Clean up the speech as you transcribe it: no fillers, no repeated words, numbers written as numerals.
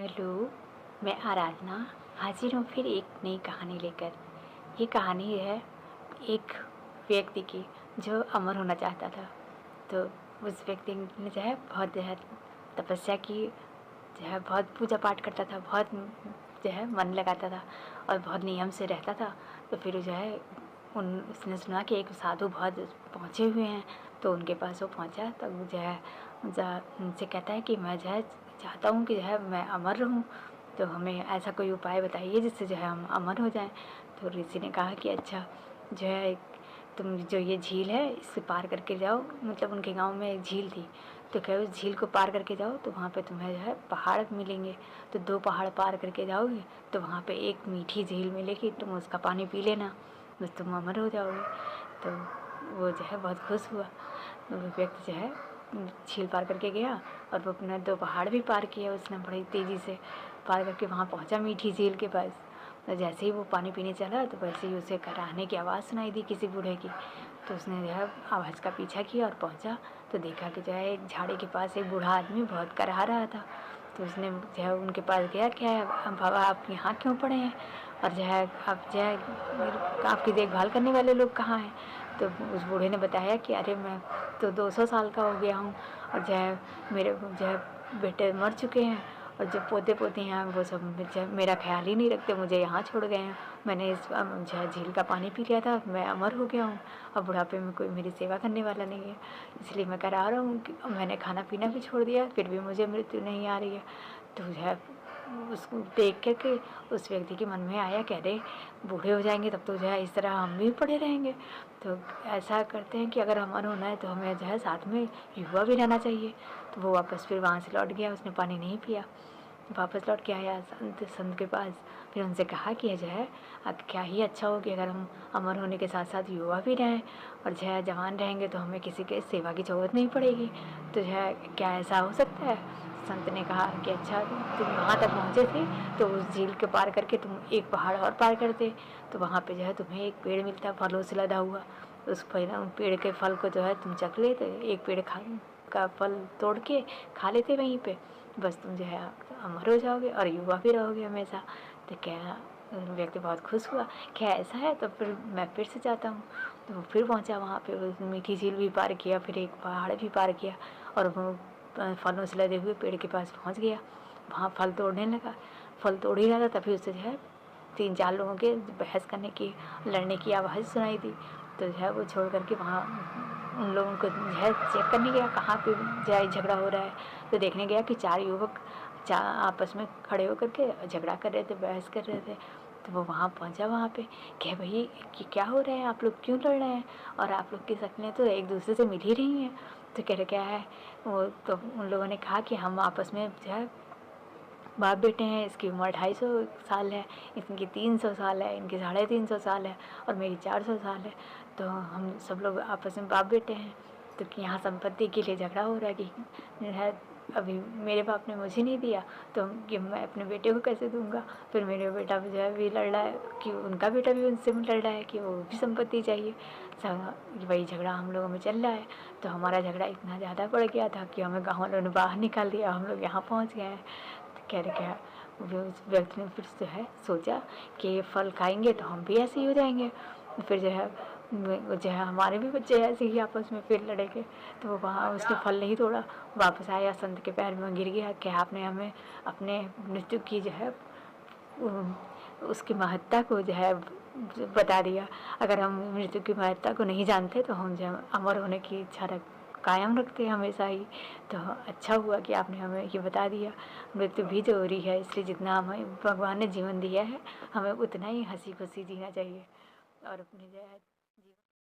Hello, मैं आराधना हाजिर हूँ फिर एक नई कहानी लेकर। ये कहानी है एक व्यक्ति की जो अमर होना चाहता था। तो उस व्यक्ति ने बहुत तपस्या की, बहुत पूजा पाठ करता था, बहुत मन लगाता था और बहुत नियम से रहता था। तो फिर उसने सुना कि एक साधु बहुत पहुँचे हुए हैं, तो उनके पास वो पहुँचा। तब उनसे कहता है कि मैं चाहता हूँ कि मैं अमर रहूँ, तो हमें ऐसा कोई उपाय बताइए जिससे हम अमर हो जाएं। तो ऋषि ने कहा कि अच्छा, तुम जो ये झील है इससे पार करके जाओ। मतलब उनके गांव में एक झील थी, तो क्या उस झील को पार करके जाओ तो वहाँ पे तुम्हें पहाड़ मिलेंगे। तो 2 पहाड़ पार करके जाओगे तो वहाँ पे एक मीठी झील मिलेगी, तुम उसका पानी पी लेना, बस तुम अमर हो जाओगे। तो वो बहुत खुश हुआ। वो व्यक्ति झील पार करके गया और वो अपना 2 पहाड़ भी पार किया उसने बड़ी तेज़ी से पार करके वहाँ पहुँचा मीठी झील के पास। तो जैसे ही वो पानी पीने चला तो वैसे ही उसे कराहने की आवाज़ सुनाई दी किसी बूढ़े की। तो उसने आवाज़ का पीछा किया और पहुँचा तो देखा कि एक झाड़ी के पास एक बूढ़ा आदमी बहुत कराह रहा था। तो उसने उनके पास गया, क्या है बाबा आप यहाँ क्यों पड़े हैं, और आप आपकी देखभाल करने वाले लोग कहाँ हैं। तो उस बूढ़े ने बताया कि अरे मैं तो 200 साल का हो गया हूँ और मेरे बेटे मर चुके हैं और जो पोते पोती हैं वो सब मेरा ख्याल ही नहीं रखते, मुझे यहाँ छोड़ गए हैं। मैंने इस झील का पानी पी लिया था, मैं अमर हो गया हूँ। अब बुढ़ापे में कोई मेरी सेवा करने वाला नहीं है, इसलिए मैं करा रहा हूँ कि मैंने खाना पीना भी छोड़ दिया, फिर भी मुझे मृत्यु नहीं आ रही है। तो उसको देख के उस व्यक्ति के मन में आया कि अरे बूढ़े हो जाएंगे तब तो इस तरह हम भी पड़े रहेंगे। तो ऐसा करते हैं कि अगर अमर होना है तो हमें साथ में युवा भी रहना चाहिए। तो वो वापस फिर वहाँ से लौट गया, उसने पानी नहीं पिया, वापस लौट के आया संत के पास। फिर उनसे कहा कि अब क्या ही अच्छा हो कि अगर हम अमर होने के साथ साथ युवा भी रहें और जवान रहेंगे तो हमें किसी के सेवा की ज़रूरत नहीं पड़ेगी। तो क्या ऐसा हो सकता है। संत ने कहा कि अच्छा, तुम वहाँ तक पहुँचे थे तो उस झील के पार करके तुम एक पहाड़ और पार करते तो वहाँ पे तुम्हें एक पेड़ मिलता फलों से लदा हुआ। उस पेड़ के फल को तुम चख लेते, एक पेड़ का फल तोड़ के खा लेते वहीं पे, बस तुम अमर हो जाओगे और युवा भी रहोगे हमेशा। तो क्या व्यक्ति बहुत खुश हुआ, क्या ऐसा है, तो फिर मैं फिर से जाता हूँ। तो वो फिर पहुँचा वहाँ पे, मीठी झील भी पार किया, फिर एक पहाड़ भी पार किया और वो फलों से लदे हुए पेड़ के पास पहुँच गया। वहाँ फल तोड़ने लगा, फल तोड़ ही रहा था तभी उसे 3-4 लोगों के बहस करने की, लड़ने की आवाज़ सुनाई दी। तो वो छोड़ करके वहाँ उन लोगों को चेक करने गया कहाँ पे झगड़ा हो रहा है। तो देखने गया कि 4 युवक आपस में खड़े होकर के झगड़ा कर रहे थे, बहस कर रहे थे। तो वो वहाँ पहुँचा, वहाँ पे क्या भाई कि क्या हो रहा है, आप लोग क्यों लड़ रहे हैं, और आप लोग की शक्लें तो एक दूसरे से मिल ही रही हैं। तो कह रहे क्या है वो, तो उन लोगों ने कहा कि हम आपस में बाप बेटे हैं, इसकी उम्र 250 साल है, इनकी 300 साल है, इनकी 350 साल है और मेरी 400 साल है। तो हम सब लोग आपस में बाप बेटे हैं। तो कि यहाँ संपत्ति के लिए झगड़ा हो रहा है कि अभी मेरे बाप ने मुझे नहीं दिया तो कि मैं अपने बेटे को कैसे दूंगा। फिर मेरे बेटा भी लड़ रहा है कि उनका बेटा भी उनसे लड़ रहा है कि वो भी संपत्ति चाहिए। वही झगड़ा हम लोगों में चल रहा है। तो हमारा झगड़ा इतना ज़्यादा बढ़ गया था कि हमें गाँव वालों ने बाहर निकाल दिया, हम लोग यहाँ पहुँच गए हैं। तो कह रहे क्या, उस व्यक्ति ने फिर सोचा कि ये फल खाएंगे तो हम भी ऐसे ही हो जाएंगे। फिर हमारे भी बच्चे ऐसे ही आपस में फिर लड़ेंगे। तो वो वहाँ उसने फल नहीं तोड़ा, वापस आया, संत के पैर में गिर गया कि आपने हमें अपने मृत्यु की उसकी महत्ता को बता दिया। अगर हम मृत्यु की महत्ता को नहीं जानते तो हम अमर होने की इच्छा कायम रखते हैं हमेशा ही। तो अच्छा हुआ कि आपने हमें ये बता दिया। मृत्यु भी ज़रूरी है, इसलिए जितना हमें भगवान ने जीवन दिया है हमें उतना ही हंसी खुशी जीना चाहिए और अपनी